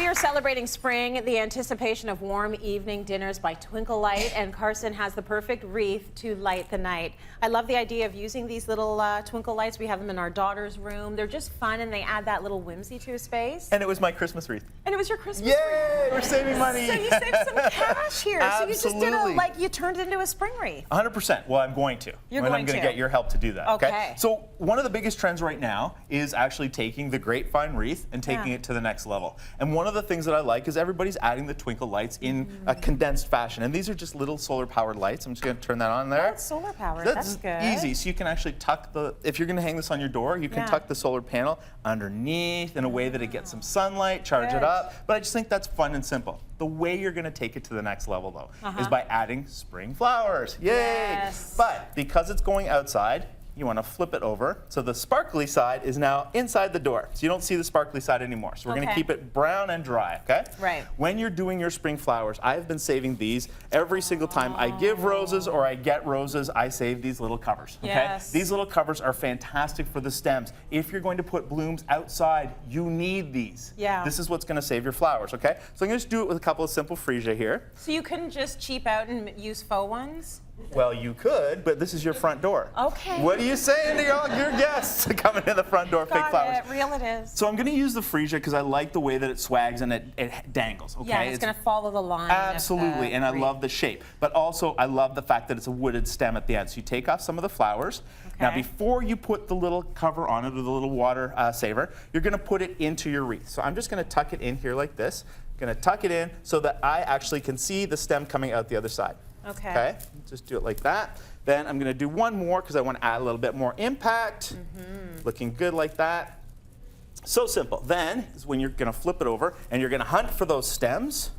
we are celebrating spring, the anticipation of warm evening dinners by Twinkle Light, and Carson has the perfect wreath to light the night. I love the idea of using these little twinkle lights. We have them in our daughter's room. They're just fun, and they add that little whimsy to a space. And it was my Christmas wreath. And it was your Christmas Yay! wreath. We're saving money. So you saved some cash here. Absolutely. So you just did you turned it into a spring wreath. 100%. Well, I'm going to. You're and going I'm going to to get your help to do that. Okay. So one of the biggest trends right now is actually taking the grapevine wreath and taking it to the next level. And one of the things that I like is everybody's adding the twinkle lights in a condensed fashion. And these are just little solar-powered lights. I'm just going to turn that on there. That's solar-powered. That's good. Easy. So you can actually tuck if you're going to hang this on your door, you can tuck the solar panel underneath in a way that it gets some sunlight, charge it up. But I just think that's fun and simple. The way you're going to take it to the next level, though, is by adding spring flowers. Yay! Yes. But because it's going outside, you want to flip it over. So the sparkly side is now inside the door. So you don't see the sparkly side anymore. So we're going to keep it brown and dry, okay? Right. When you're doing your spring flowers, I've been saving these every single time I give roses or I get roses, I save these little covers, okay? Yes. These little covers are fantastic for the stems. If you're going to put blooms outside, you need these. Yeah. This is what's going to save your flowers, okay? So I'm going to just do it with a couple of simple freesia here. So you couldn't just cheap out and use faux ones? Well, you could, but this is your front door. Okay. What are you saying to all your guests coming in the front door, fake flowers? Real it is. So I'm going to use the freesia because I like the way that it swags and it dangles. Okay. Yeah, it's going to follow the line. Absolutely, and I love the shape. But also, I love the fact that it's a wooded stem at the end. So you take off some of the flowers. Okay. Now, before you put the little cover on it or the little water saver, you're going to put it into your wreath. So I'm just going to tuck it in here like this. Going to tuck it in so that I actually can see the stem coming out the other side. Okay. Okay, just do it like that. Then I'm going to do one more because I want to add a little bit more impact. Looking good like that. So simple. Then is when you're going to flip it over and you're going to hunt for those stems.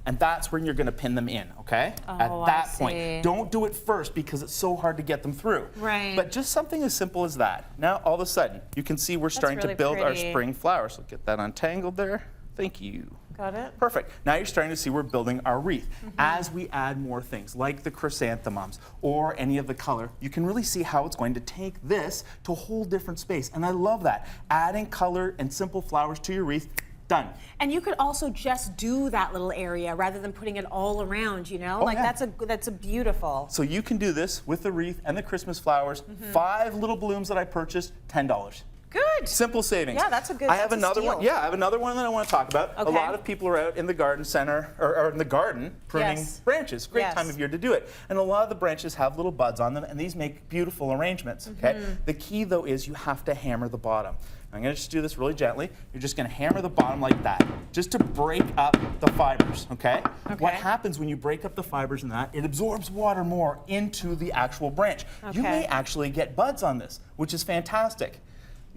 And that's when you're going to pin them in, okay? At that point. Don't do it first because it's so hard to get them through. Right. But just something as simple as that. Now, all of a sudden, you can see we're starting to build our spring flowers. So get that untangled there. Thank you. Got it. Perfect. Now you're starting to see we're building our wreath. As we add more things, like the chrysanthemums or any of the color, you can really see how it's going to take this to a whole different space. And I love that. Adding color and simple flowers to your wreath, done. And you could also just do that little area rather than putting it all around, you know? That's a beautiful. So you can do this with the wreath and the Christmas flowers. 5 little blooms that I purchased, $10. Good. Simple savings. Yeah, that's a good. I have another one. Yeah, I have another one that I want to talk about. Okay. A lot of people are out in the garden center or in the garden pruning branches. Great time of year to do it. And a lot of the branches have little buds on them, and these make beautiful arrangements. Okay. The key though is you have to hammer the bottom. I'm going to just do this really gently. You're just going to hammer the bottom like that, just to break up the fibers. Okay. What happens when you break up the fibers in that? It absorbs water more into the actual branch. You may actually get buds on this, which is fantastic.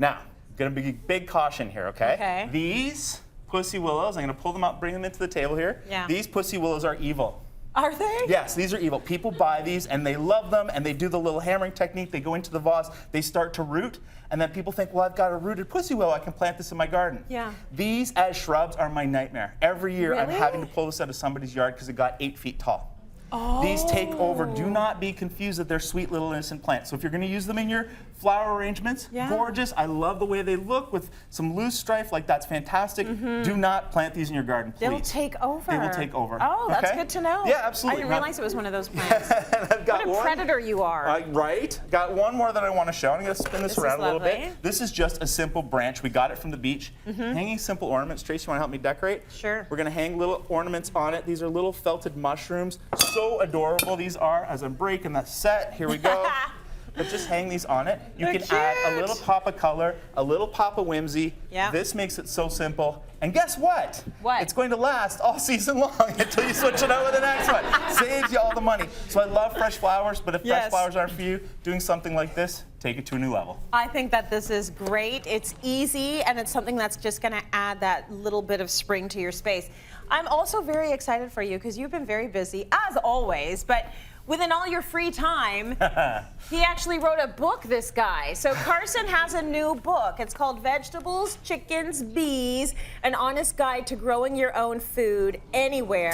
Now, going to be big caution here, okay? These pussy willows, I'm going to pull them up, bring them into the table here. Yeah. These pussy willows are evil. Are they? Yes, these are evil. People buy these and they love them and they do the little hammering technique. They go into the vase, they start to root, and then people think, well, I've got a rooted pussy willow, I can plant this in my garden. Yeah. These as shrubs are my nightmare. Every year I'm having to pull this out of somebody's yard because it got 8 feet tall. These take over. Do not be confused that they're sweet little innocent plants. So if you're going to use them in your flower arrangements, gorgeous. I love the way they look with some loose strife. Like, that's fantastic. Do not plant these in your garden, please. They'll take over. They will take over. Oh, that's good to know. Yeah, absolutely. I didn't realize it was one of those plants. I've got what a predator you are. Right. Got one more that I want to show. I'm going to spin this around a little bit. This is just a simple branch. We got it from the beach. Hanging simple ornaments. Tracy, you want to help me decorate? Sure. We're going to hang little ornaments on it. These are little felted mushrooms. So adorable these are. As I'm breaking that set, here we go. But just hang these on it. You can add a little pop of color, a little pop of whimsy. Yeah. This makes it so simple. And guess what? What? It's going to last all season long until you switch it out with the next one. Saves you all the money. So I love fresh flowers, but if fresh flowers aren't for you, doing something like this, take it to a new level. I think that this is great. It's easy, and it's something that's just going to add that little bit of spring to your space. I'm also very excited for you because you've been very busy, as always, but within all your free time, he actually wrote a book, this guy. So Carson has a new book. It's called Vegetables, Chickens, Bees, An Honest Guide to Growing Your Own Food Anywhere.